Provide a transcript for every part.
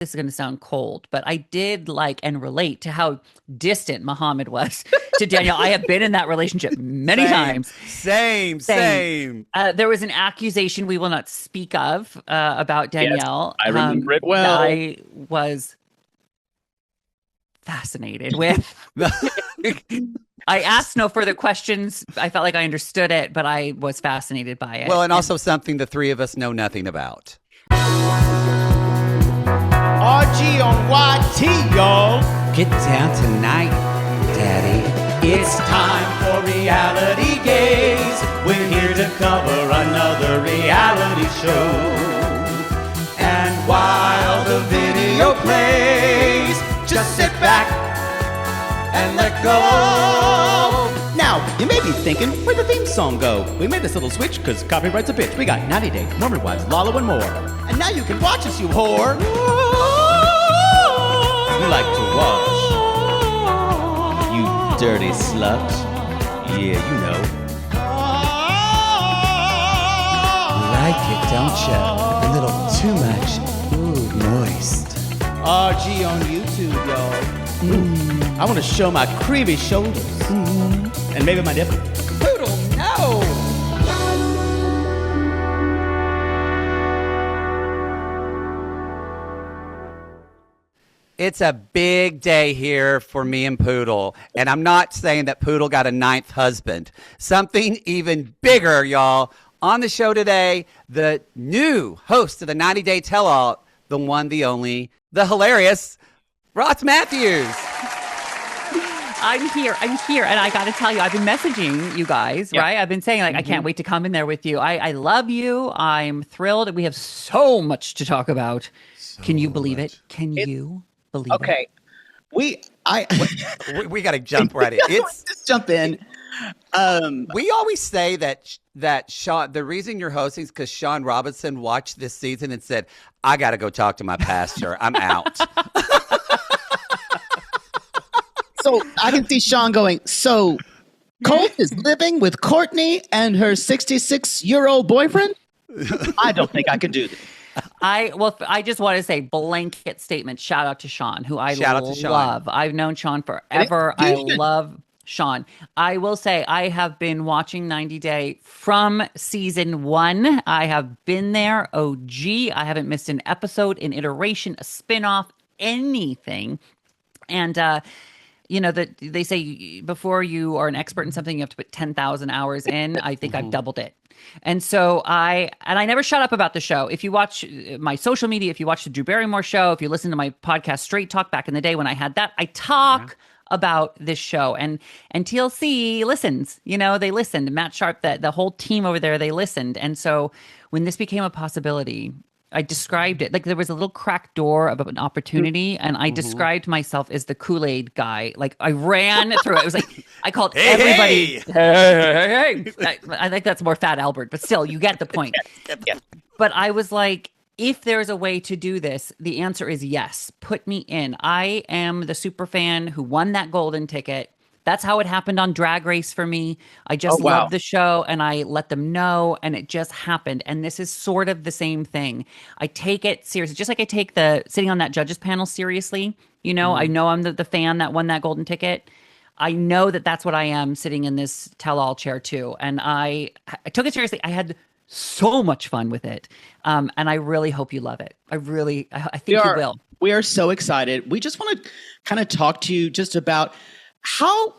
this is going to sound cold, but I did like and relate to how distant Muhammad was to Danielle. I have been in that relationship many times. Same. There was an accusation we will not speak of about Danielle. Yes, I remember it well. I was fascinated with. I asked no further questions. I felt like I understood it, but I was fascinated by it. Well, and also something the three of us know nothing about. RG on YT, y'all. Get down tonight, Daddy. It's time for Reality Gays. We're here to cover another reality show. And while the video plays, just sit back and let go. Now, you may be thinking, where'd the theme song go? We made this little switch because copyright's a bitch. We got 90 Day, Mormon Wives, Lala, and more. And now you can watch us, you whore. You like to watch, you dirty slut. Yeah, you know. Like it, don't ya? A little too much. Ooh, moist. RG on YouTube, y'all. I want to show my creamy shoulders. And maybe my nipple. Poodle, no! It's a big day here for me and Poodle. And I'm not saying that Poodle got a ninth husband. Something even bigger, y'all. On the show today, the new host of the 90 Day Tell-All, the one, the only, the hilarious Ross Mathews. I'm here. And I got to tell you, I've been messaging you guys, right? I've been saying, like, I can't wait to come in there with you. I love you. I'm thrilled. We have so much to talk about. Can you believe it? Can you believe it? Okay. We got to jump right in. Just jump in. We always say that Sean, the reason you're hosting is because Sean Robinson watched this season and said, I got to go talk to my pastor. I'm out. So I can see Sean going, so Colt is living with Courtney and her 66-year-old boyfriend? I don't think I can do this. I just want to say blanket statement. Shout out to Sean, who I love. I've known Sean forever. I love Sean. I will say I have been watching 90 Day from season 1. I have been there. OG. I haven't missed an episode, an iteration, a spinoff, anything. And, you know, that they say before you are an expert in something, you have to put 10,000 hours in. I think I've doubled it. And so I never shut up about the show. If you watch my social media, if you watch the Drew Barrymore show, if you listen to my podcast Straight Talk back in the day when I had that, I talk about this show, and TLC listens. You know, they listened. Matt Sharp, the whole team over there, they listened. And so when this became a possibility, I described it like there was a little cracked door of an opportunity, and I described myself as the Kool-Aid guy. Like I ran through it. It was like I called everybody. Hey. I think that's more Fat Albert, but still, you get the point. But I was like, if there's a way to do this, the answer is yes. Put me in. I am the super fan who won that golden ticket. That's how it happened on Drag Race for me. I just loved the show and I let them know, and it just happened. And this is sort of the same thing. I take it seriously, just like I take the sitting on that judges panel seriously. You know, I know I'm the fan that won that golden ticket. I know that that's what I am sitting in this tell-all chair too. And I took it seriously. I had so much fun with it. And I really hope you love it. I think you will. We are so excited. We just want to kind of talk to you just about how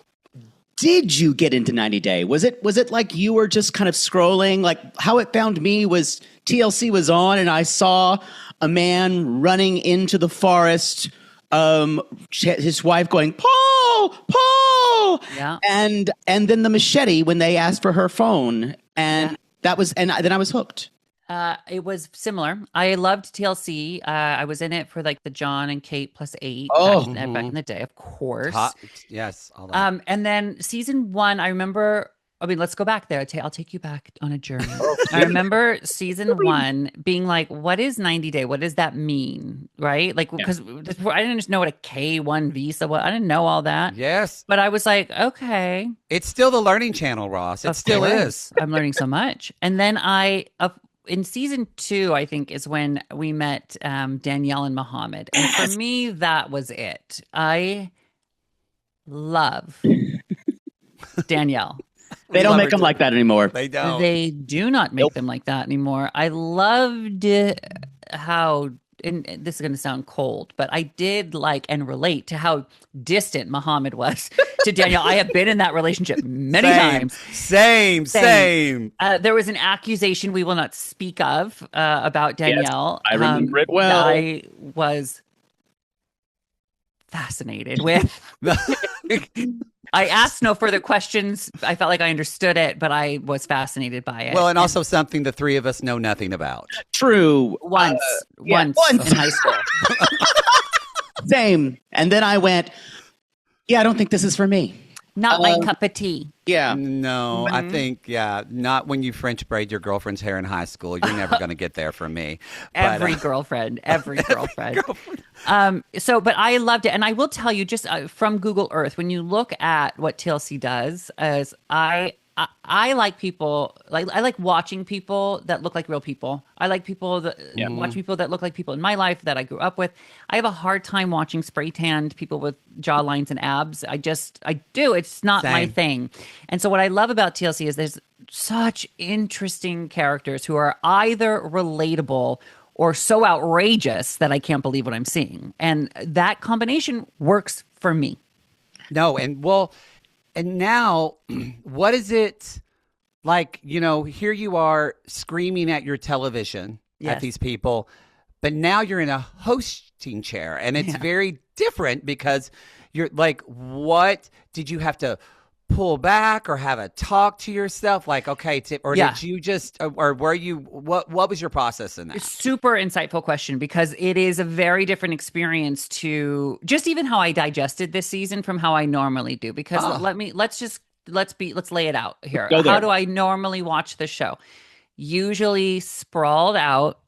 did you get into 90 Day? Was it like you were just kind of scrolling? Like how it found me was TLC was on and I saw a man running into the forest, his wife going, Paul! Yeah. And then the machete when they asked for her phone. And that was, and then I was hooked. It was similar. I loved TLC. I was in it for like the John and Kate plus 8 back in the day, of course. Yes. All that. And then season 1, I remember. I mean, let's go back there. I'll take you back on a journey. I remember season 1 being like, "What is 90 Day? What does that mean?" Right? Like, because I didn't just know what a K1 visa was. I didn't know all that. Yes, but I was like, okay, it's still the Learning Channel, Ross. It still is. I'm learning so much. And then I in season 2, I think, is when we met Danielle and Muhammad. And for me, that was it. I love Danielle. They don't make them like that anymore. They don't. They do not make them like that anymore. I loved how, and this is going to sound cold, but I did like and relate to how distant Muhammad was to Danielle. I have been in that relationship many times. Same. There was an accusation we will not speak of about Danielle. Yes, I remember it well. I was fascinated with. I asked no further questions. I felt like I understood it, but I was fascinated by it. Well, and also something the three of us know nothing about. True. Once in high school. Same. And then I went, I don't think this is for me. Not my cup of tea. Yeah. No, I think, not when you French braid your girlfriend's hair in high school. You're never going to get there from me. Every girlfriend. But I loved it. And I will tell you, just from Google Earth, when you look at what TLC does, as I like people, I like watching people that look like real people. I like people that watch people that look like people in my life that I grew up with. I have a hard time watching spray tanned people with jawlines and abs. I do. It's not my thing. And so what I love about TLC is there's such interesting characters who are either relatable or so outrageous that I can't believe what I'm seeing. And that combination works for me. No, and now, what is it like? Here you are screaming at your television at these people, but now you're in a hosting chair, and it's very different because you're like, what did you have to pull back or have a talk to yourself? Like, okay, did you just, or were you? What was your process in that? Super insightful question, because it is a very different experience to just even how I digested this season from how I normally do. Because let's lay it out here. How do I normally watch the show? Usually sprawled out,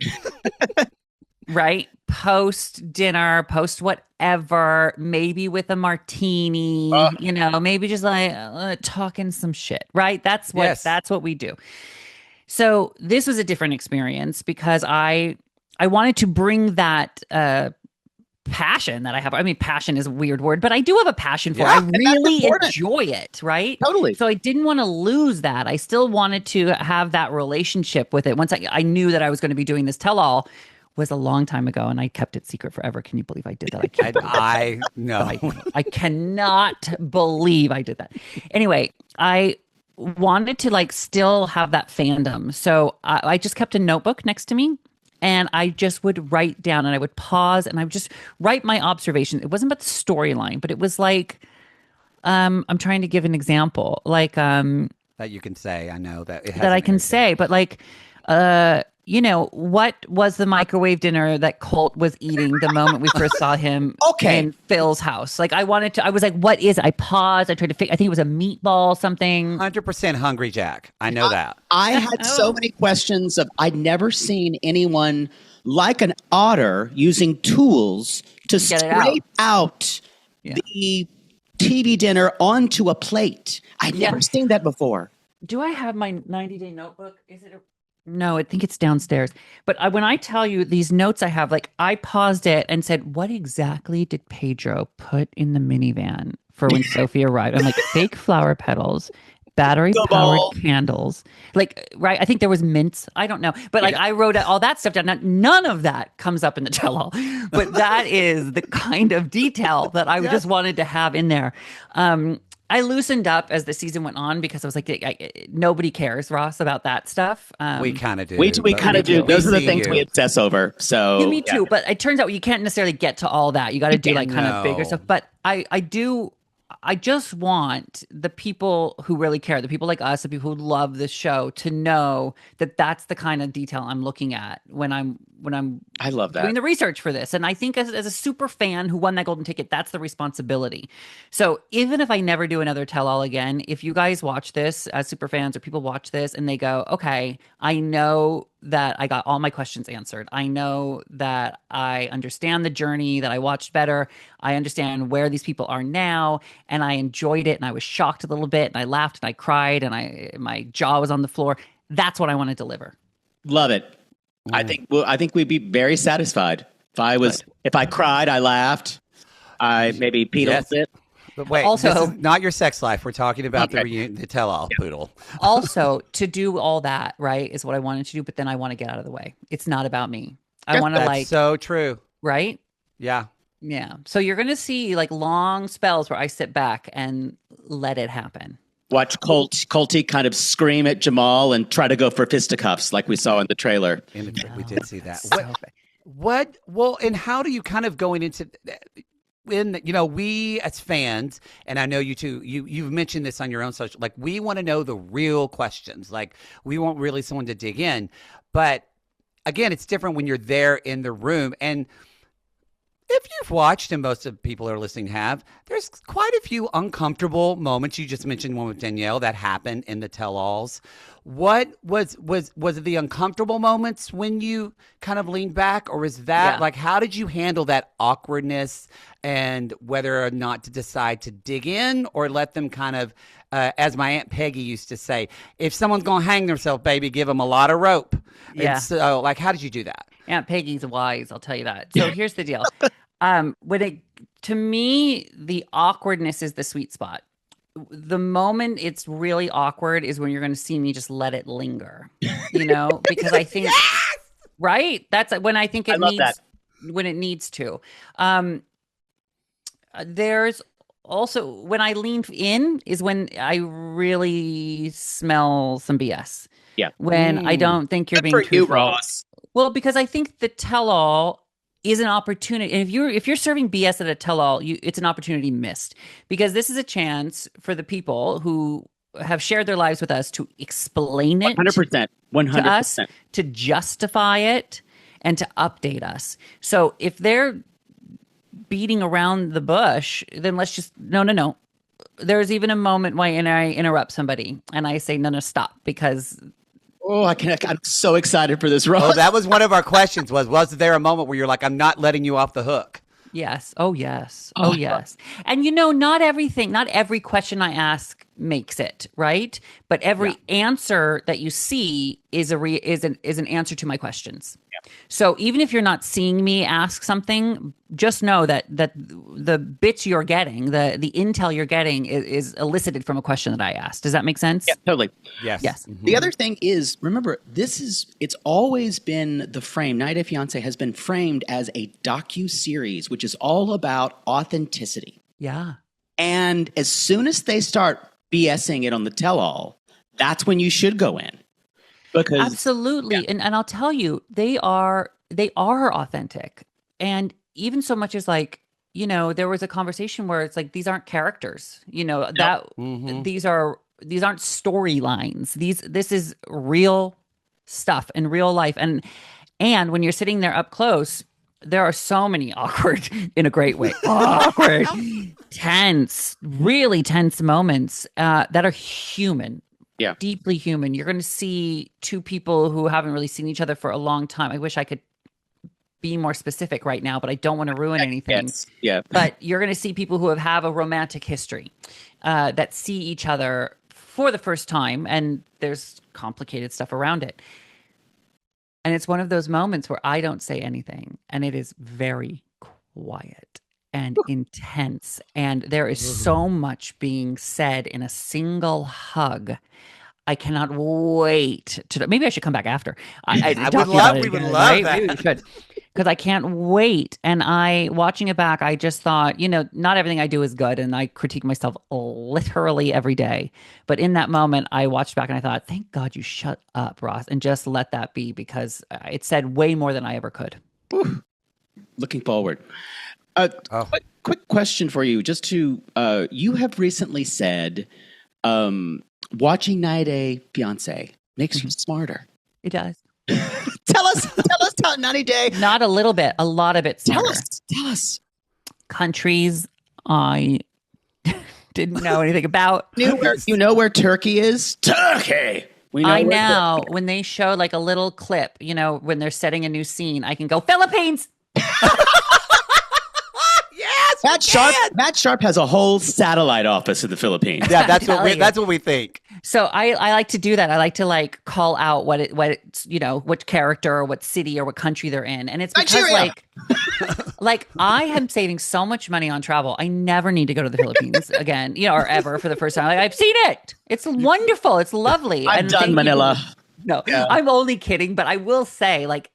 right? Post dinner, post whatever, maybe with a martini, maybe just like talking some shit, right? That's what we do. So this was a different experience because I wanted to bring that passion that I have. I mean, passion is a weird word, but I do have a passion for it. I really enjoy it, right? Totally. So I didn't want to lose that. I still wanted to have that relationship with it. Once I knew that I was going to be doing this tell-all, was a long time ago, and I kept it secret forever. Can you believe I did that? I know. I cannot believe I did that. Anyway, I wanted to still have that fandom. So I just kept a notebook next to me, and I just would write down, and I would pause, and I would just write my observations. It wasn't about the storyline, but it was I'm trying to give an example, that you can say. I know that I can say, but what was the microwave dinner that Colt was eating the moment we first saw him in Phil's house? I was like, what is it? I paused. I tried to I think it was a meatball, something. 100% Hungry Jack. I know that. I had so many questions I'd never seen anyone like an otter using tools to scrape out the TV dinner onto a plate. I'd never seen that before. Do I have my 90-day notebook? Is it No, I think it's downstairs. But when I tell you these notes I have, I paused it and said, what exactly did Pedro put in the minivan for when Sophie arrived? I'm like, fake flower petals, battery-powered candles. Right? I think there was mints. I don't know. But I wrote all that stuff down. Now, none of that comes up in the tell-all. But that is the kind of detail that I just wanted to have in there. I loosened up as the season went on because I was like, nobody cares, Ross, about that stuff. We kind of do. We kind of do. Those are the things we obsess over. So me too. But it turns out you can't necessarily get to all that. You got to do kind of bigger stuff. But I just want the people who really care, the people like us, the people who love this show, to know that that's the kind of detail I'm looking at when I'm I love that. Doing the research for this. And I think as a super fan who won that golden ticket, that's the responsibility. So even if I never do another tell-all again, if you guys watch this as super fans or people watch this and they go, okay, I know that I got all my questions answered. I know that I understand the journey, that I watched better. I understand where these people are now, and I enjoyed it, and I was shocked a little bit, and I laughed and I cried, and my jaw was on the floor. That's what I want to deliver. Love it. I think we'd be very satisfied. If I cried, I laughed. I maybe peed a bit. But wait, also, this is not your sex life. We're talking about the tell-all poodle. Also, to do all that, right, is what I wanted to do, but then I want to get out of the way. It's not about me. I want to so true. Right? Yeah. Yeah. So you're going to see like long spells where I sit back and let it happen. Watch Colty kind of scream at Jamal and try to go for fisticuffs like we saw in the trailer. We did see that. Well, and how do you kind of going into when, we as fans, and I know you too, you've mentioned this on your own social, like we want to know the real questions. Like we want really someone to dig in. But again, it's different when you're there in the room. And if you've watched, and most of the people who are listening have, there's quite a few uncomfortable moments. You just mentioned one with Danielle that happened in the tell-alls. What was it the uncomfortable moments when you kind of leaned back, or is that like, how did you handle that awkwardness and whether or not to decide to dig in or let them kind of, as my Aunt Peggy used to say, if someone's going to hang themselves, baby, give them a lot of rope. Yeah. And so, like, how did you do that? Aunt Peggy's wise, I'll tell you that. So here's the deal. To me, the awkwardness is the sweet spot. The moment it's really awkward is when you're going to see me just let it linger, because I think, right? That's when I think when it needs to. There's also, when I lean in is when I really smell some BS. Yeah. When I don't think you're being truthful. You, Ross. Well, because I think the tell-all is an opportunity. And if you're serving BS at a tell-all, it's an opportunity missed, because this is a chance for the people who have shared their lives with us to explain it 100%, 100%. to us, to justify it, and to update us. So if they're beating around the bush, then let's just no. There's even a moment when I interrupt somebody and I say, no, stop, because I'm so excited for this, Ross. Oh, that was one of our questions was there a moment where you're like, I'm not letting you off the hook? Yes. Oh, yes. Oh, yes. And not every question I ask makes it, right? But every answer that you see is an answer to my questions. Yeah. So even if you're not seeing me ask something, just know that the bits you're getting, the intel you're getting is elicited from a question that I asked. Does that make sense? Yeah, totally. Yes. Mm-hmm. The other thing is, remember, it's always been the frame. 90 Day Fiance has been framed as a docu-series, which is all about authenticity. Yeah. And as soon as they start BSing it on the tell-all, that's when you should go in. Because absolutely. And I'll tell you, they are authentic. And even so much as like, there was a conversation where it's like, these aren't characters, these aren't storylines. This is real stuff in real life. And when you're sitting there up close, there are so many awkward, in a great way, awkward, tense, really tense moments that are human. Yeah. Deeply human. You're going to see two people who haven't really seen each other for a long time. I wish I could be more specific right now, but I don't want to ruin anything. Yes. Yeah. But you're going to see people who have a romantic history that see each other for the first time, and there's complicated stuff around it. And it's one of those moments where I don't say anything, and it is very quiet and intense. And there is so much being said in a single hug. I cannot wait to. Maybe I should come back after. We would love that. Maybe we should, because I can't wait. And watching it back, I just thought, not everything I do is good, and I critique myself literally every day. But in that moment, I watched back and I thought, thank God you shut up, Ross, and just let that be, because it said way more than I ever could. Ooh. Looking forward. Quick question for you. Just to, you have recently said, watching 90 Day Fiance makes you smarter. It does. Tell us how 90 Day. Not a little bit, a lot of it smarter. Tell us. Countries I didn't know anything about. You know where Turkey is? Turkey! I know. When they show like a little clip, when they're setting a new scene, I can go, Philippines! Matt Sharp has a whole satellite office in the Philippines. Yeah, that's what we think. So I like to do that. I like to like call out what it's, you know, which character or what city or what country they're in. And it's because like I am saving so much money on travel. I never need to go to the Philippines again, you know, or ever for the first time. Like, I've seen it. It's wonderful. It's lovely. I've done Manila. No, yeah. I'm only kidding. But I will say, like,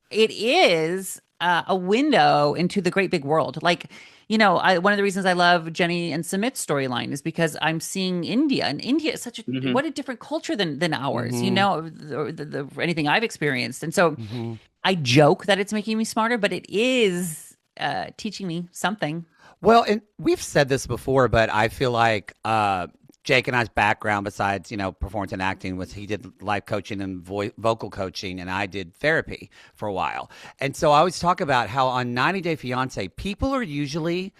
it is a window into the great big world. Like, you know, one of the reasons I love Jenny and Sumit's storyline is because I'm seeing India, and India is such a what a different culture than ours. You know, the anything I've experienced, and so I joke that it's making me smarter, but it is teaching me something. Well, and we've said this before, but I feel like Jake and I's background, besides, you know, performance and acting, was he did life coaching and vocal coaching, and I did therapy for a while. And so I always talk about how on 90 Day Fiance, people are usually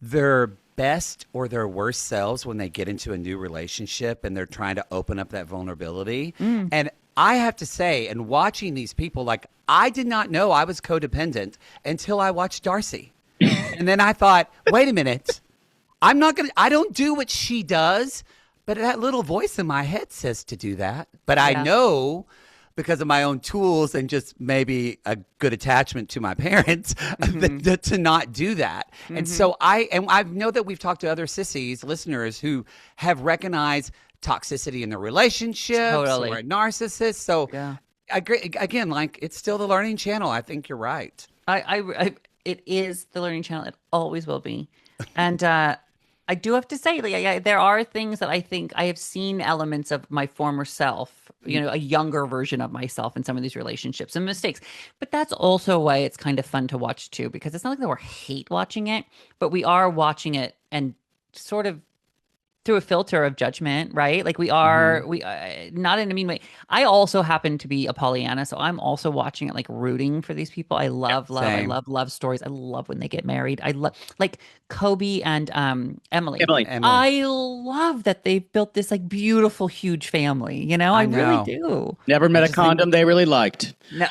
their best or their worst selves when they get into a new relationship and they're trying to open up that vulnerability. And I have to say, and watching these people, like, I did not know I was codependent until I watched Darcy. And then I thought, wait a minute. I don't do what she does, but that little voice in my head says to do that. But I know, because of my own tools and just maybe a good attachment to my parents, to not do that. And so I know that we've talked to other sissies, listeners, who have recognized toxicity in their relationships or a narcissist. So I agree. Again, like, it's still the learning channel. I think you're right. It is the learning channel. It always will be. And I do have to say, like, there are things that I think I have seen elements of my former self, you know, a younger version of myself in some of these relationships and mistakes. But that's also why it's kind of fun to watch too, because it's not like that we're hate watching it, but we are watching it and sort of through a filter of judgment, right? Like we are, not in a mean way. I also happen to be a Pollyanna, so I'm also watching it, like, rooting for these people. I love stories. I love when they get married. I love, like, Kobe and Emily. I love that they've built this, like, beautiful, huge family. You know, I really do. Never met a condom they really liked. No,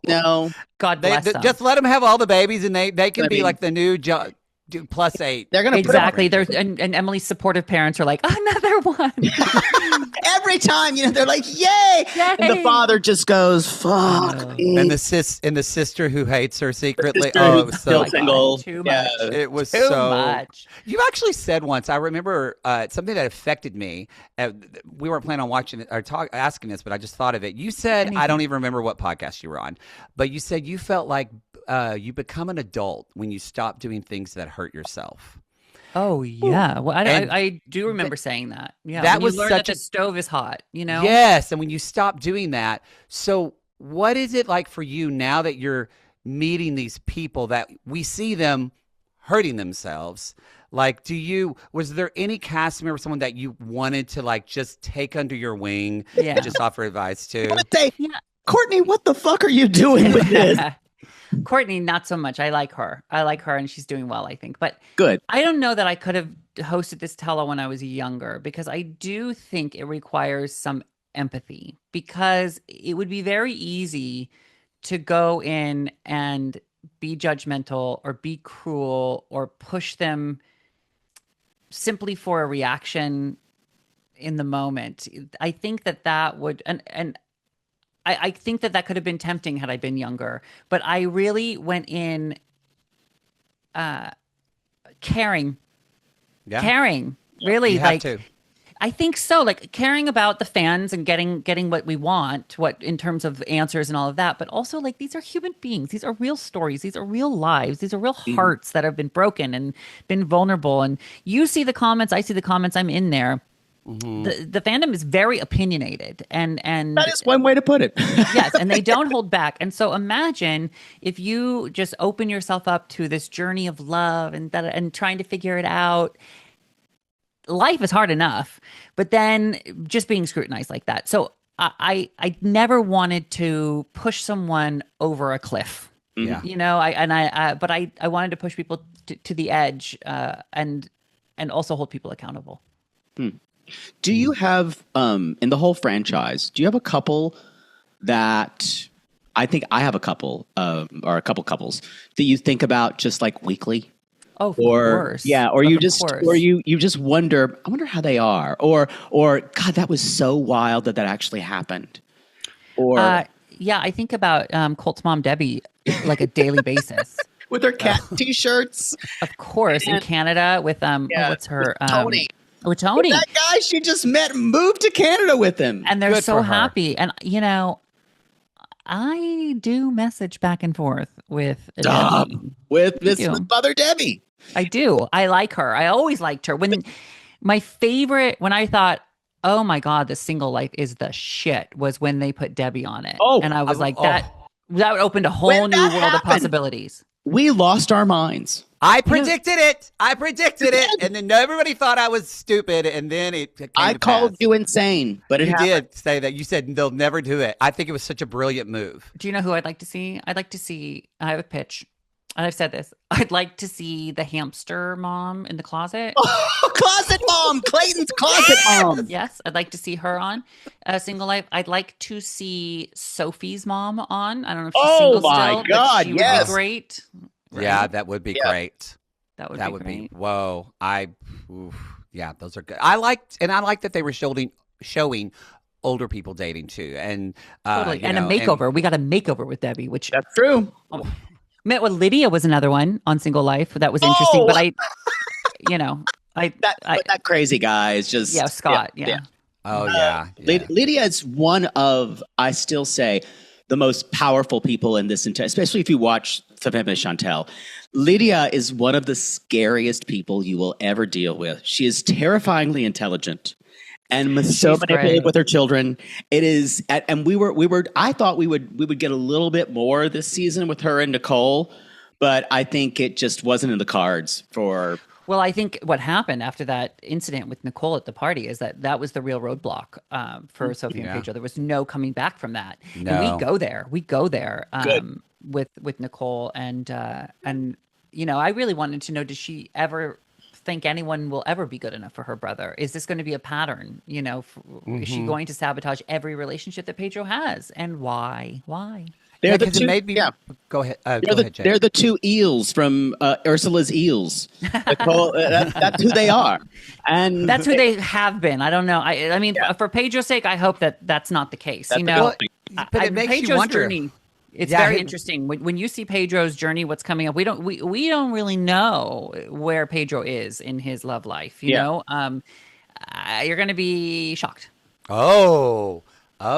no. God bless them. Just let them have all the babies, and they can be like the new +8. They're gonna exactly. There's and Emily's supportive parents are like, another one. Every time, you know, they're like, "Yay!" And the father just goes, "Fuck." And the sister who hates her secretly. It was so single. Too much. It was too so much. You actually said once. I remember something that affected me. We weren't planning on watching it or asking this, but I just thought of it. You said, I don't even remember what podcast you were on, but you said you felt like you become an adult when you stop doing things that hurt yourself. Oh yeah, well, I do remember saying that. Yeah, that when was you learn such that the stove is hot. You know. Yes, and when you stop doing that, so what is it like for you now that you're meeting these people that we see them hurting themselves? Like, was there any cast member, someone that you wanted to, like, just take under your wing and just offer advice to? Courtney, what the fuck are you doing with this? Courtney, not so much. I like her, and she's doing well, I think. But good. I don't know that I could have hosted this tele when I was younger, because I do think it requires some empathy, because it would be very easy to go in and be judgmental or be cruel or push them simply for a reaction in the moment. I think that would, and I think that could have been tempting had I been younger, but I really went in caring. Yeah. Caring. Really, like, I think so. Like, caring about the fans and getting what we want, what in terms of answers and all of that, but also, like, these are human beings. These are real stories. These are real lives. These are real hearts that have been broken and been vulnerable. And you see the comments, I see the comments, I'm in there. The fandom is very opinionated, and that is one way to put it. Yes, and they don't hold back. And so imagine if you just open yourself up to this journey of love and trying to figure it out. Life is hard enough, but then just being scrutinized like that. So I never wanted to push someone over a cliff. Yeah, you know, but I wanted to push people to the edge, and also hold people accountable. Do you have, in the whole franchise, do you have a couple that, I think I have a couple, or a couple couples that you think about just, like, weekly? Oh, of course. Yeah, or you just wonder, I wonder how they are. Or God, that was so wild that actually happened. Or yeah, I think about Colt's mom Debbie like a daily basis. With her cat t-shirts. Of course, in Canada with what's her Tony. With Tony. That guy she just met moved to Canada with him. And they're so happy. And I do message back and forth with Debbie. With Mother Debbie. I do. I like her. I always liked her. When I thought, oh my God, the single life is the shit, was when they put Debbie on it. Oh, and I was that opened a whole new world of possibilities. We lost our minds. I predicted it. And then everybody thought I was stupid. And then it came I called you insane, but you did say that. You said they'll never do it. I think it was such a brilliant move. Do you know who I'd like to see? I have a pitch. And I've said this. I'd like to see the hamster mom in the closet. Oh, closet mom. Clayton's closet mom. Yes, I'd like to see her on Single Life. I'd like to see Sophie's mom on. I don't know if she's single still. Oh my God, she would be great. Right? Yeah, that would be great. That would be great. Whoa. Yeah, those are good. I liked that they were showing older people dating too. And totally. And a makeover. We got a makeover with Debbie, which that's true. Met with Lydia was another one on Single Life that was interesting, but that crazy guy is just Scott. Yeah. Oh yeah. Lydia is one of, I still say, the most powerful people in this entire, especially if you watch Femme Chantel. Lydia is one of the scariest people you will ever deal with. She is terrifyingly intelligent and so manipulative with her children. It is, and I thought we would get a little bit more this season with her and Nicole, but I think it just wasn't in the cards for. Well, I think what happened after that incident with Nicole at the party is that was the real roadblock for Sophie and Pedro. There was no coming back from that. No. And we go there with Nicole and I really wanted to know, does she ever think anyone will ever be good enough for her brother? Is this going to be a pattern? Is she going to sabotage every relationship that Pedro has? And why? They're the two. Go ahead. They're the two eels from Ursula's Eels. That's who they are, and that's who they have been. I don't know. I mean, for Pedro's sake, I hope that that's not the case. But it makes Pedro's you wonder. Journey. It's very interesting when you see Pedro's journey. What's coming up? We don't really know where Pedro is in his love life. You know, you're going to be shocked. Oh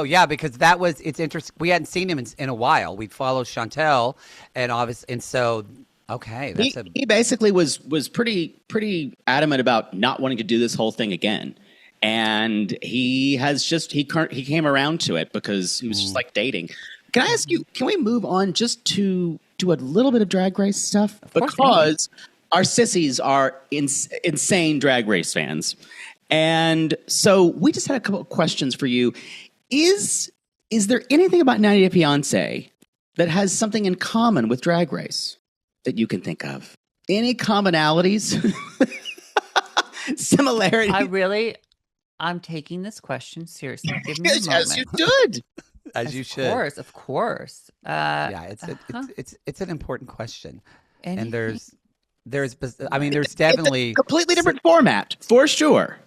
yeah, because it's interesting. We hadn't seen him in a while. We'd followed Chantel, and so okay, he basically was pretty adamant about not wanting to do this whole thing again, and he came around to it because he was just like dating. Can I ask you, can we move on just to do a little bit of Drag Race stuff? Because our sissies are insane Drag Race fans. And so we just had a couple of questions for you. Is there anything about 90 Day Fiance that has something in common with Drag Race that you can think of? Any commonalities? Similarities? I'm taking this question seriously. Give me a moment. As you should. As you should. Of course. It's an important question. Anything? And there's definitely it's a completely different format for sure.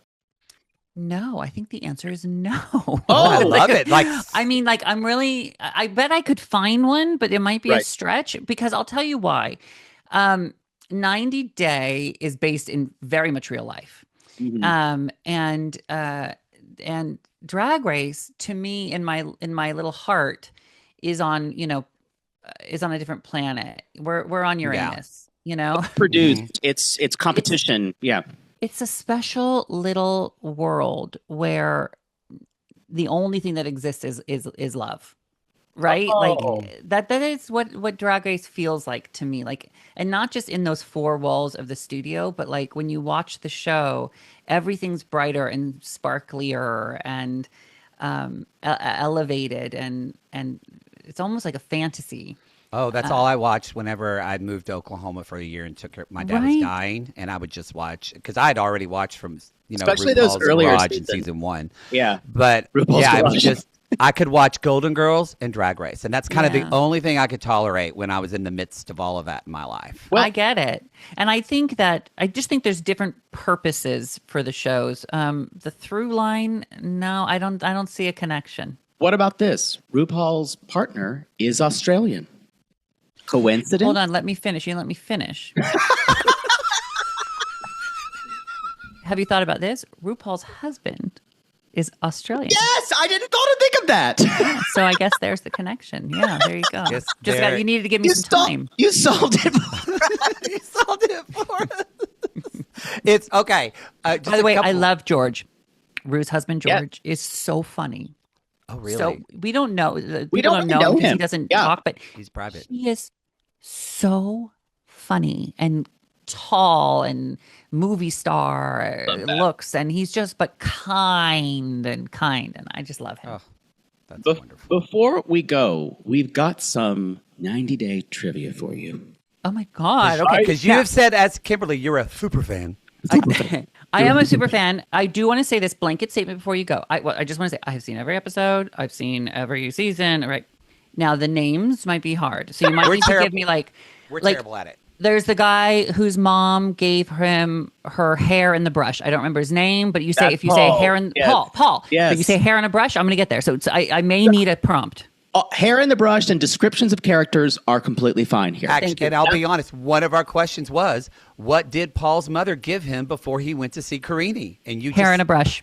No, I think the answer is no. Oh, I love it. I bet I could find one, but it might be a stretch because I'll tell you why. 90 Day is based in very much real life. Mm-hmm. And Drag Race, to me, in my little heart, is on a different planet. We're on Uranus, It's produced. It's competition. It's a special little world where the only thing that exists is love. Right? Like that is what Drag Race feels like to me. Like, and not just in those four walls of the studio, but like when you watch the show, everything's brighter and sparklier and elevated and it's almost like a fantasy. Oh, that's all I watched whenever I'd moved to Oklahoma for a year and my dad was dying, and I would just watch because I had already watched from especially RuPaul's those earlier Garage in season 1. Yeah, but RuPaul's it was just I could watch Golden Girls and Drag Race, and that's kind of the only thing I could tolerate when I was in the midst of all of that in my life. Well, I get it, and I just think there's different purposes for the shows. The through line, no, I don't see a connection. What about this? RuPaul's partner is Australian. Coincidence? Hold on, let me finish. You let me finish. Have you thought about this? RuPaul's husband is Australian. Yes, I didn't thought to think of that. Yeah, so I guess there's the connection. Yeah, there you go. You needed to give me some time. You solved it. You solved it for us. It's okay. By the way, I love George. Rue's husband, George, is so funny. Oh, really? So we don't know. We don't know him. He doesn't talk, but he's private. He is so funny and tall and movie star looks, and he's just kind, and I just love him. Oh, that's wonderful. Before we go, we've got some 90-day trivia for you. Oh my God! Okay, because you have said, as Kimberly, you're a super fan. I am a super fan. I do want to say this blanket statement before you go. I just want to say I have seen every episode. I've seen every season. Right now, the names might be hard, so you might need to give me We're terrible at it. There's the guy whose mom gave him her hair in the brush. I don't remember his name, but say hair in Paul. Yes. But you say hair in a brush, I'm going to get there. So I may need a prompt. Hair in the brush and descriptions of characters are completely fine here. And I'll be honest, one of our questions was, what did Paul's mother give him before he went to see Carini? And hair in a brush.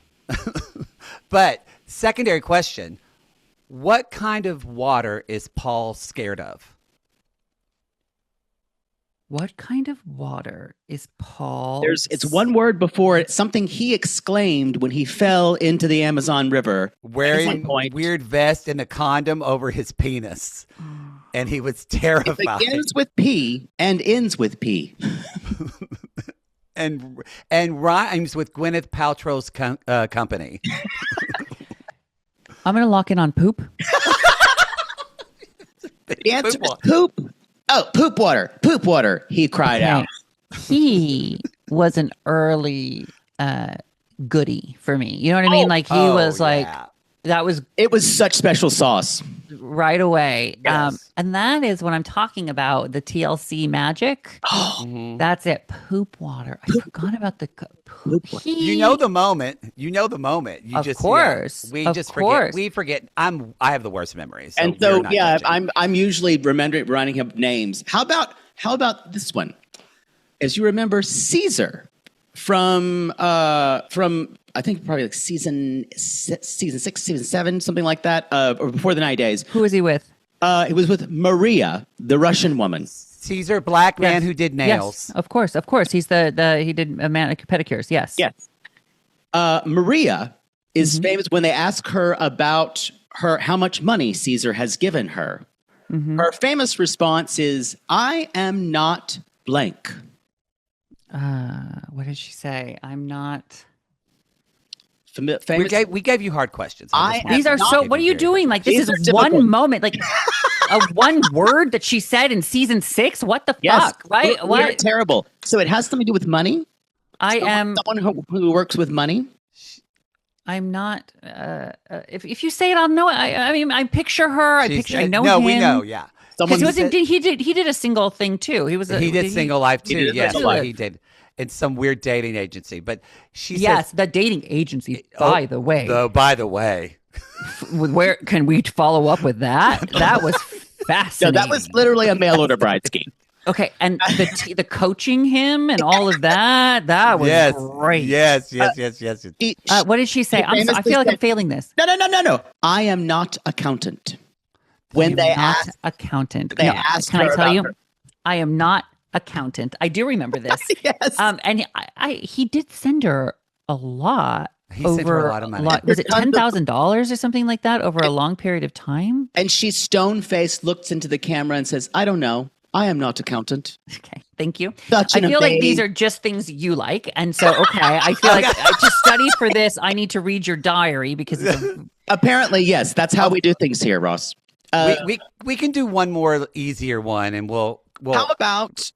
But secondary question, what kind of water is Paul scared of? What kind of water is Paul? It's one word before it. Something he exclaimed when he fell into the Amazon River. Wearing a weird vest and a condom over his penis. And he was terrified. It begins with P and ends with P. and rhymes with Gwyneth Paltrow's company. I'm going to lock in on poop. The answer is poop. Oh, poop water, he cried out. He was an early goodie for me. You know what I mean? It was such special sauce. Right away. Yes. And that is what I'm talking about, the TLC magic. That's it. Poop water. I forgot about the poop water. You know the moment. You of course. We forget. We forget. I have the worst memories. And I'm usually running up names. How about this one? As you remember, Caesar from I think probably like season 6, season 7, something like that, or before the 90 days. Who was he with? He was with Maria, the Russian woman. Caesar, black man who did nails. Yes, of course. He's he did pedicures. Yes. Yes. Maria is famous when they ask her about how much money Caesar has given her. Her famous response is, "I am not blank." What did she say? I'm not. We gave you hard questions. These are so. What are you doing? Like, this is one moment, like a one word that she said in season 6. What the fuck? Right? What? Terrible. So it has something to do with money. I am someone who works with money. I'm not. If you say it, I'll know it. I mean, I picture her. I know him. No, we know. Yeah. He did a single thing too. He did single life too. Yes, he did. It's some weird dating agency, but she says, the dating agency. By the way, where can we follow up with that? That was fascinating. No, that was literally a mail order bride scheme. Okay, and the coaching him and all of that was great. Yes. What did she say? I feel like I'm failing this. No. I am not accountant. When they ask accountant, they ask. Can I tell you? I am not accountant. I do remember this. Yes. And he did send her a lot. He sent her a lot of money. Was it $10,000 or something like that over a long period of time? And she stone-faced looks into the camera and says, "I don't know. I am not accountant." Okay, thank you. I feel like these are just things you like. And so, I feel like to study for this, I need to read your diary because apparently, yes, that's how we do things here, Ross. We can do one more easier one, and we'll how about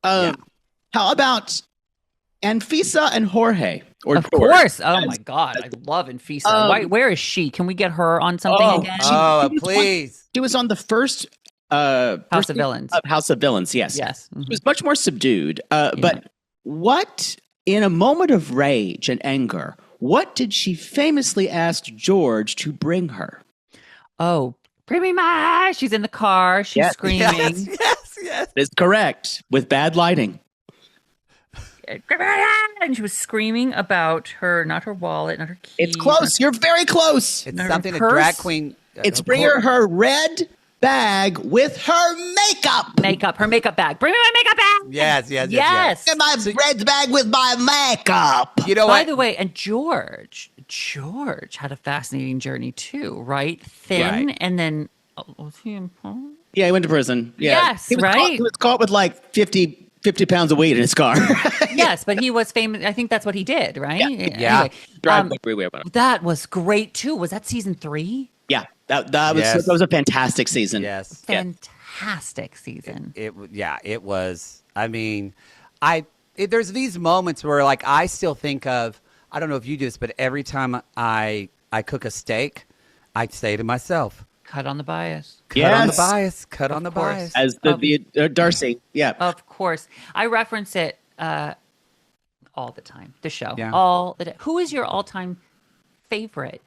Anfisa and Jorge? Of course. Oh my God. I love Infisa. Where is she? Can we get her on something again? Please. She was on the first House of Villains. House of Villains, yes. Yes. She was much more subdued. But what, in a moment of rage and anger, what did she famously ask George to bring her? Oh, bring me my. She's in the car. She's screaming. Yes. It's correct. With bad lighting. And she was screaming about not her wallet, not her keys. It's close. You're very close. It's something a drag queen. It's bring her red bag with her makeup. Her makeup bag. Bring me my makeup bag. Yes. And my red bag with my makeup. You know By what? the way, and George had a fascinating journey too, right? Thin, and then was he in prison? Yeah, he went to prison. Yeah. Yes, right. He was caught with like 50 pounds of weed in his car. Yes, but he was famous. I think that's what he did, right? Yeah. Anyway, that was great too. Was that season 3? Yeah, that was a fantastic season. Yes, fantastic season. It was. I mean, there's these moments where like I still think of. I don't know if you do this, but every time I cook a steak, I say to myself, cut on the bias. Cut on the bias. Cut on the bias. As the Darcy. Yeah. Of course. I reference it all the time. The show. Yeah. All the day. Who is your all-time favorite?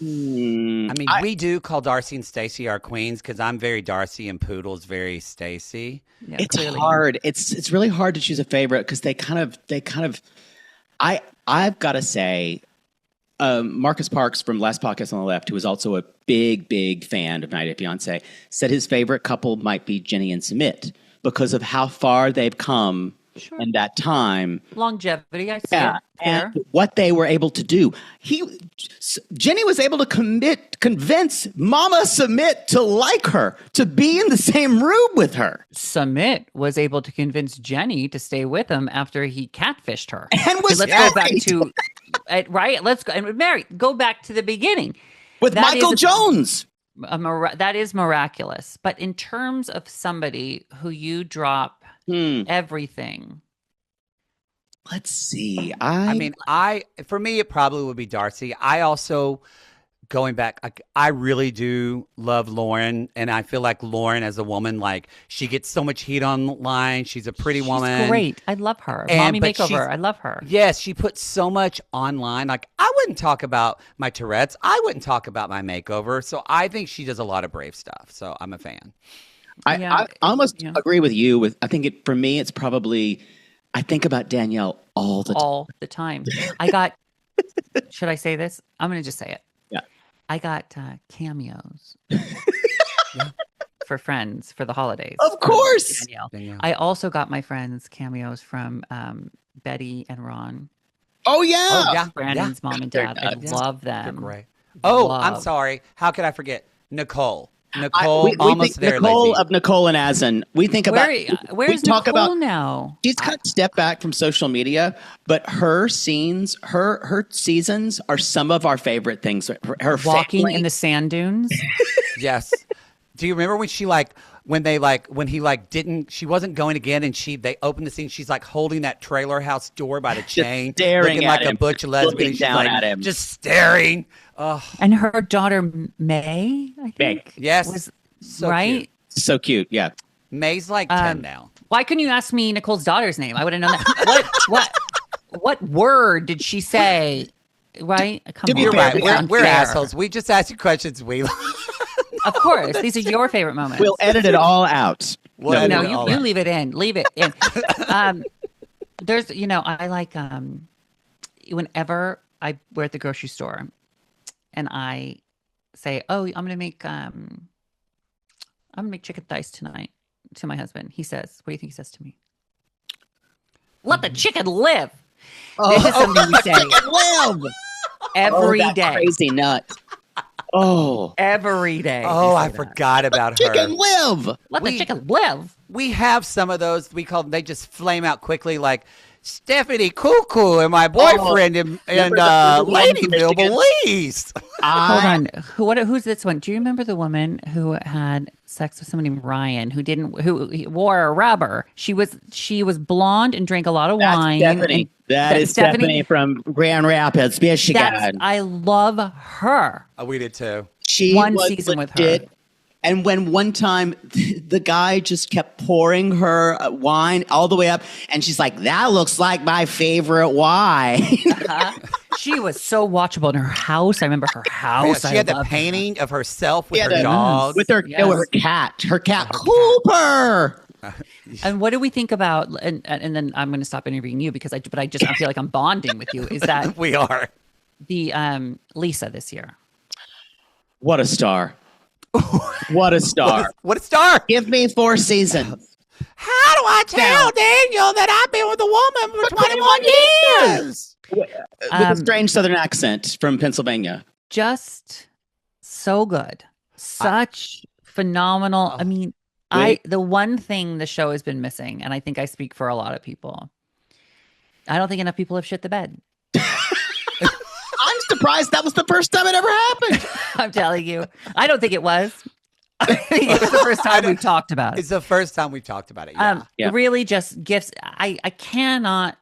I mean, we do call Darcy and Stacey our queens because I'm very Darcy and Poodle's very Stacey. Yeah, it's clearly. hard. It's really hard to choose a favorite because they kind of I've got to say, Marcus Parks from Last Podcast on the Left, who is also a big fan of 90 Day Fiance, said his favorite couple might be Jenny and Sumit because of how far they've come in that time. Longevity, I see. And what they were able to do. Jenny was able to convince Mama Sumit to like her, to be in the same room with her. Sumit was able to convince Jenny to stay with him after he catfished her. And was let's go back to right. Let's go and Mary. Go back to the beginning with Michael Jones. That is miraculous. But in terms of somebody who you drop everything. Let's see. For me, it probably would be Darcy. I also, going back, I really do love Lauren, and I feel like Lauren as a woman, like she gets so much heat online. She's a pretty woman. She's great. I love her. Mommy Makeover. I love her. Yes, she puts so much online. Like I wouldn't talk about my Tourette's. I wouldn't talk about my makeover. So I think she does a lot of brave stuff. So I'm a fan. I almost agree with you. I think for me, it's probably. I think about Danielle all the time. I got, should I say this? I'm going to just say it. Yeah. I got cameos for friends for the holidays. Of course. Danielle. I also got my friends cameos from Betty and Ron. Oh, yeah. Brandon's mom and dad. I love them. They're great. I'm sorry. How could I forget? Nicole, almost there. Nicole of Nicole and Asin. We think about where's Nicole now? She's kind of stepped back from social media, but her scenes, her seasons are some of our favorite things. Her walking in the sand dunes. Yes. Do you remember when she she wasn't going again, and they opened the scene. She's like holding that trailer house door by the chain, staring looking at like him, a butch lesbian. She's down like, at him, just staring. Oh. And her daughter May, I think. Meg. Yes. Was so right. Cute. So cute. Yeah. May's like 10 now. Why couldn't you ask me Nicole's daughter's name? I would have known that. What word did she say? Right? You're right. We're assholes. We just ask you questions. Of course. These are your favorite moments. We'll edit it all out. You leave it in. Leave it in. There's, I like whenever we're at the grocery store and I say, "Oh, I'm gonna make chicken thighs tonight," to my husband. He says, "What do you think he says to me?" "Let the chicken live." This is something we say. Live every day. Crazy nut. Every day. Oh, I forgot about her. Chicken live. Let the chicken live. We have some of those. We call them. They just flame out quickly. Like Stephanie Cuckoo and my boyfriend in Ladyville, Belize. Hold on. Who's this one? Do you remember the woman who had sex with somebody named Ryan who wore a rubber? She was blonde and drank a lot of wine. Stephanie. That is Stephanie from Grand Rapids, Michigan. I love her. Oh, we did too. She one was season legit. with her. And when one time the guy just kept pouring her wine all the way up, and she's like, "That looks like my favorite wine." She was so watchable in her house. I remember her house. Yeah, she had the painting of herself with her dog. With her cat. Her cat, Cooper. And what do we think about? And then I'm going to stop interviewing you because I feel like I'm bonding with you. Is that we are the Lisa this year? What a star! What a star! What a star! Give me 4 seasons. How do I tell Daniel that I've been with a woman for 21 years? With a strange Southern accent from Pennsylvania. Just so good. Such phenomenal. I mean, the one thing the show has been missing, and I think I speak for a lot of people, I don't think enough people have shit the bed. I'm surprised that was the first time it ever happened. I'm telling you. I don't think it was. I think it was the first time we've talked about it. It's the first time we've talked about it. It really just gifts. I cannot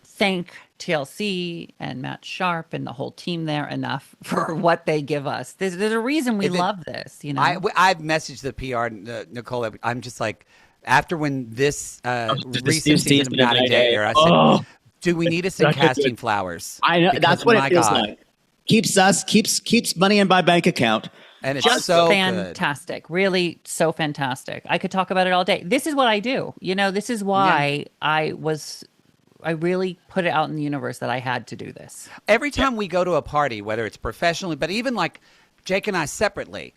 thank TLC and Matt Sharp and the whole team there enough for what they give us. There's a reason we love this. You know, I've messaged the PR Nicole. I'm just like, after when this recent season of 90 Day Air, I said, do we need us in casting flowers? I know, that's what it feels like. Keeps money in my bank account. And it's just so fantastic. Good. Really so fantastic. I could talk about it all day. This is what I do. You know, this is why I really put it out in the universe that I had to do this. Every time we go to a party, whether it's professionally, but even like Jake and I separately,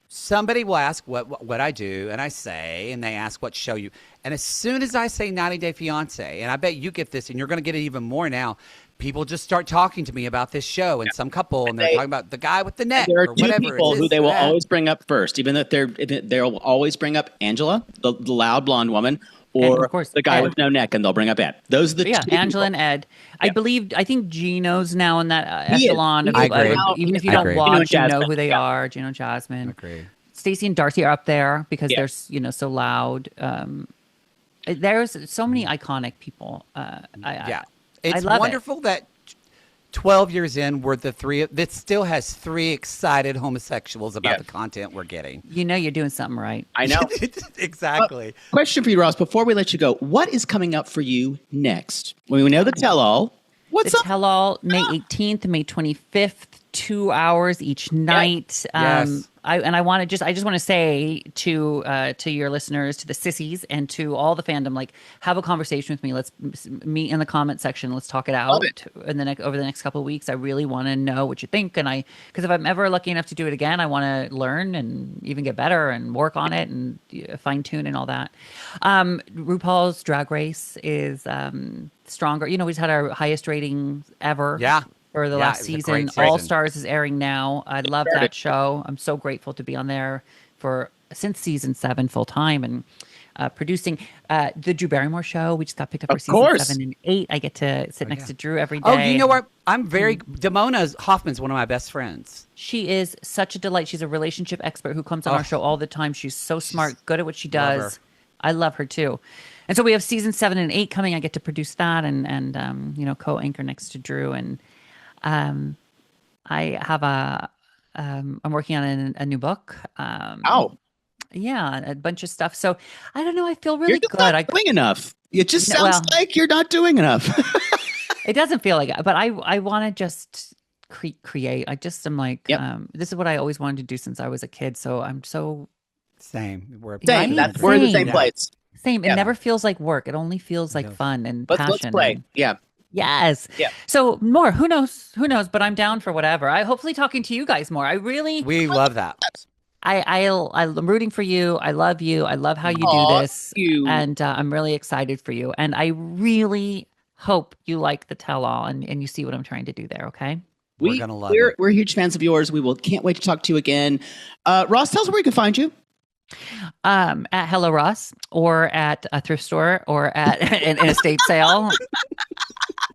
somebody will ask what I do, and I say, and they ask what show you. And as soon as I say 90 Day Fiance, and I bet you get this, and you're going to get it even more now, people just start talking to me about this show and some couple, and they're talking about the guy with the neck there are or two whatever. People who they will always bring up first, even if they'll always bring up Angela, the loud blonde woman, or of course, the guy with no neck, and they'll bring up Ed. Those are the two Angela people. and Ed. I think Gino's now in that echelon. I agree. Even if you don't watch, you know who they are. Gino, Jasmine. I agree. Stacey and Darcy are up there because they're so loud. There's so many iconic people. It's wonderful that 12 years in, we're the three that still has 3 excited homosexuals about the content we're getting. You know you're doing something right. I know. Exactly. Question for you, Ross, before we let you go. What is coming up for you next? We know the tell-all. What's up? The tell-all, May 18th, May 25th, 2 hours each night. Yes. I just want to say to your listeners, to the sissies, and to all the fandom, like, have a conversation with me. Let's meet in the comment section. Let's talk it out over the next couple of weeks. I really want to know what you think, because if I'm ever lucky enough to do it again, I want to learn and even get better and work on it and fine tune and all that. RuPaul's Drag Race is stronger. You know, we've had our highest rating ever. Yeah. For the last season. All Stars is airing now. I love that show. I'm so grateful to be on there since season 7 full time and producing the Drew Barrymore show. We just got picked up for season 7 and 8. I get to sit next to Drew every day. Oh, you know what? I'm Damona Hoffman's one of my best friends. She is such a delight. She's a relationship expert who comes on our show all the time. She's so smart, good at what she does. I love her too. And so we have season 7 and 8 coming. I get to produce that and co-anchor next to Drew. And I have I'm working on a new book. Yeah, a bunch of stuff. So I don't know. I feel really good. Not doing enough. It just sounds like you're not doing enough. It doesn't feel like it, but I want to just create. I just am like, this is what I always wanted to do since I was a kid. So I'm so same. We're in the same place. Same. It never feels like work. It only feels like fun and passion. Let's play. Yes. Yeah. So more, who knows, but I'm down for whatever. I hopefully talking to you guys more. We love that. I'm rooting for you. I love you. I love how you do this. And I'm really excited for you. And I really hope you like the tell-all and you see what I'm trying to do there. Okay. We're going to love it. We're huge fans of yours. Can't wait to talk to you again. Ross, tell us where we can find you. At Hello Ross, or at a thrift store, or at an estate sale,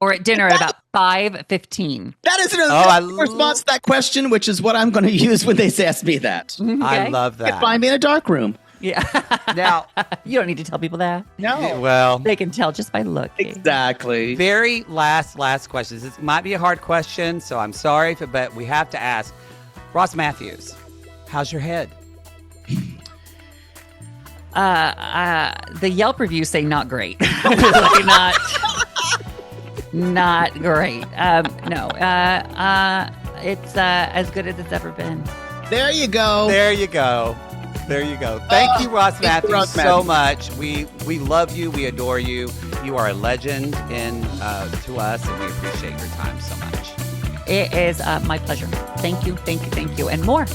or at dinner at about 5:15. That is a response to that question, which is what I'm going to use when they ask me that. Okay. I love You can that. find me in a dark room. Yeah. Now, you don't need to tell people that. No. well, They can tell just by looking. Exactly. very last questions. This might be a hard question, so I'm sorry, but we have to ask. Ross Mathews, how's your head? The Yelp reviews say not great. Really not great. No. It's as good as it's ever been. There you go. There you go. Thank you, Ross thank you, Mathews, Ross so Mathews. much. We love you. We adore you. You are a legend to us, and we appreciate your time so much. It is my pleasure. Thank you. And more.